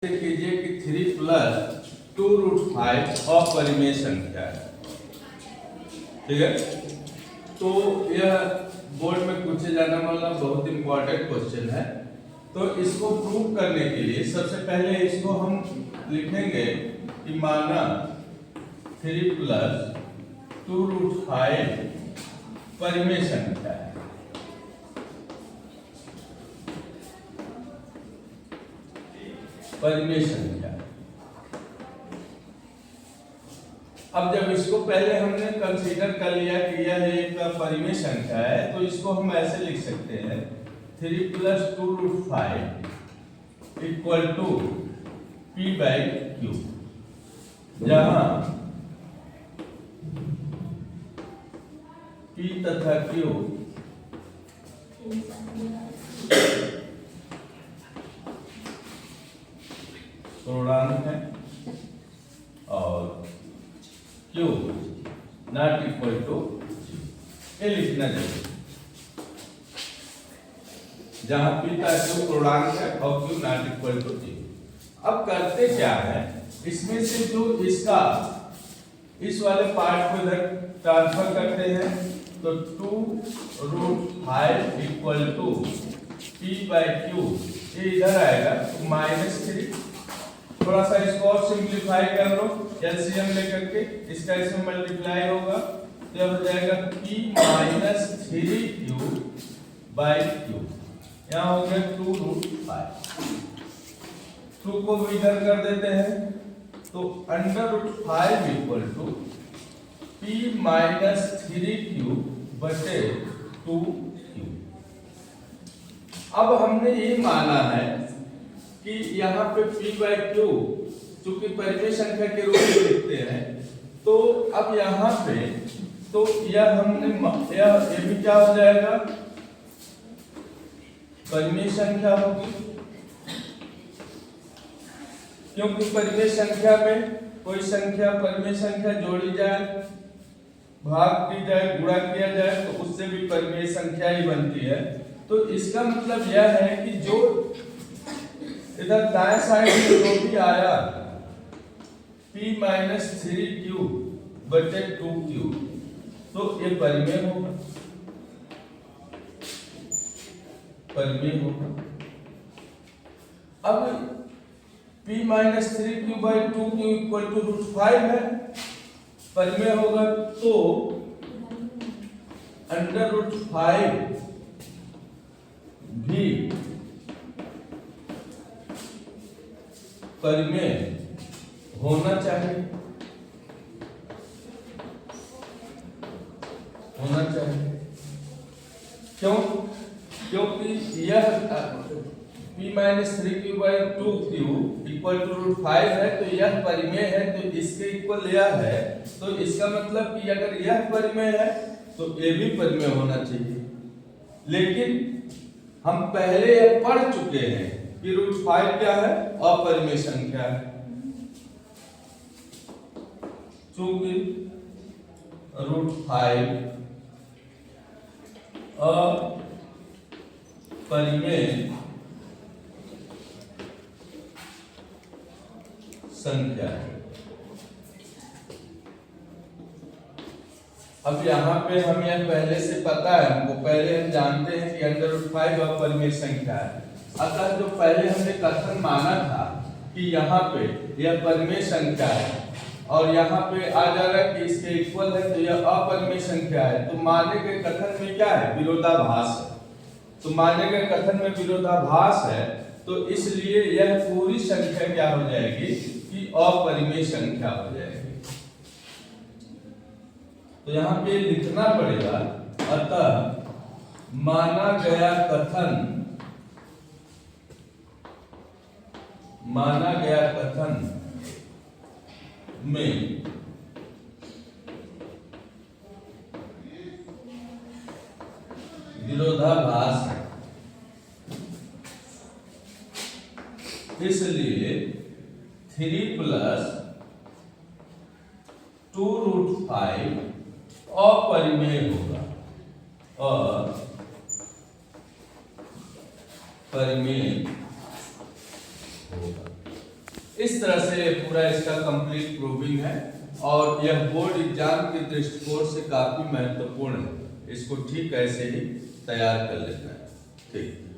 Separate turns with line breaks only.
कीजिए कि 3 प्लस 2√5 अपरिमेय संख्या है। ठीक है, तो यह बोर्ड में पूछे जाने वाला बहुत इंपॉर्टेंट क्वेश्चन है। तो इसको प्रूव करने के लिए सबसे पहले इसको हम लिखेंगे कि माना 3 प्लस 2√5 परिमेय संख्या है। परिमेय संख्या। अब जब इसको पहले हमने कंसीडर कर लिया कि यह एक परिमेय संख्या है, तो इसको हम ऐसे लिख सकते हैं 3 प्लस 2√5 इक्वल टू P/Q, जहां P तथा Q पूर्णांक है और Q नॉट इक्वल टू, ये लिखना चाहिए, जहां P का Q पूर्णांक है और Q not equal to Q। अब करते क्या है, इसमें से जो इसका इस वाले पार्ट को इधर ट्रांसफर करते हैं, तो 2√5 इक्वल टू P/Q, ये इधर आएगा तो -3। थोड़ा सा इसको और सिंप्लीफाई कर लो एलसीएम लेकर के, इसका इसमें मल्टीप्लाई होगा तो अब हो जाएगा P-3Q/Q, यहाँ हो गया 2√5। 2 को भी इधर कर देते हैं तो √5 इक्वल टू P-3Q/2Q। अब हमने ये माना है कि यहाँ पे P/Q चूंकि परिमेय संख्या के रूप में लिखते हैं, तो अब यहाँ पे तो यह हमने यह भी क्या हो जाएगा, परिमेय संख्या होगी, क्योंकि परिमेय संख्या में कोई संख्या परिमेय संख्या जोड़ी जाए, भाग की जाए, गुणा किया जाए तो उससे भी परिमेय संख्या ही बनती है। तो इसका मतलब यह है कि जो इधर दाएं साइड में जो भी आया P-3Q/2Q, तो ये परिमेय होगा, परिमेय होगा। अब P-3Q/2Q इक्वल टू √5 है, परिमेय होगा, तो √5 भी परिमेय होना चाहिए, होना चाहिए। क्यों? क्योंकि यह P-3Q/2Q इक्वल टू √5 है, तो यह परिमेय है, तो इसके इक्वल यह है, तो इसका मतलब कि अगर यह परिमेय है तो ये भी परिमेय होना चाहिए। लेकिन हम पहले यह पढ़ चुके हैं कि √5 क्या है, अपरिमेय संख्या है। चूंकि √5 अपरिमेय संख्या है। अब यहाँ पे हम यह पहले से पता है, हमको पहले हम जानते हैं कि √5 अपरिमेय संख्या है। अतः जो पहले हमने कथन माना था कि यहाँ पे यह परिमेय संख्या है और यहाँ पे आ जा रहा है कि इसके इक्वल है, तो यह अपरिमेय संख्या है, तो माने गए कथन में क्या है, विरोधाभास है। तो माने गए कथन में विरोधाभास है, तो इसलिए यह पूरी संख्या क्या हो जाएगी कि अपरिमेय संख्या हो जाएगी। तो यहाँ पे लिखना पड़ेगा, अतः माना गया कथन में विरोधाभास है, इसलिए 3 प्लस 2√5 अपरिमेय होगा और परिमेय होगा। इस तरह से पूरा इसका कंप्लीट प्रूविंग है और यह बोर्ड एग्जाम के दृष्टिकोण से काफी महत्वपूर्ण है। इसको ठीक ऐसे ही तैयार कर लेना है। ठीक।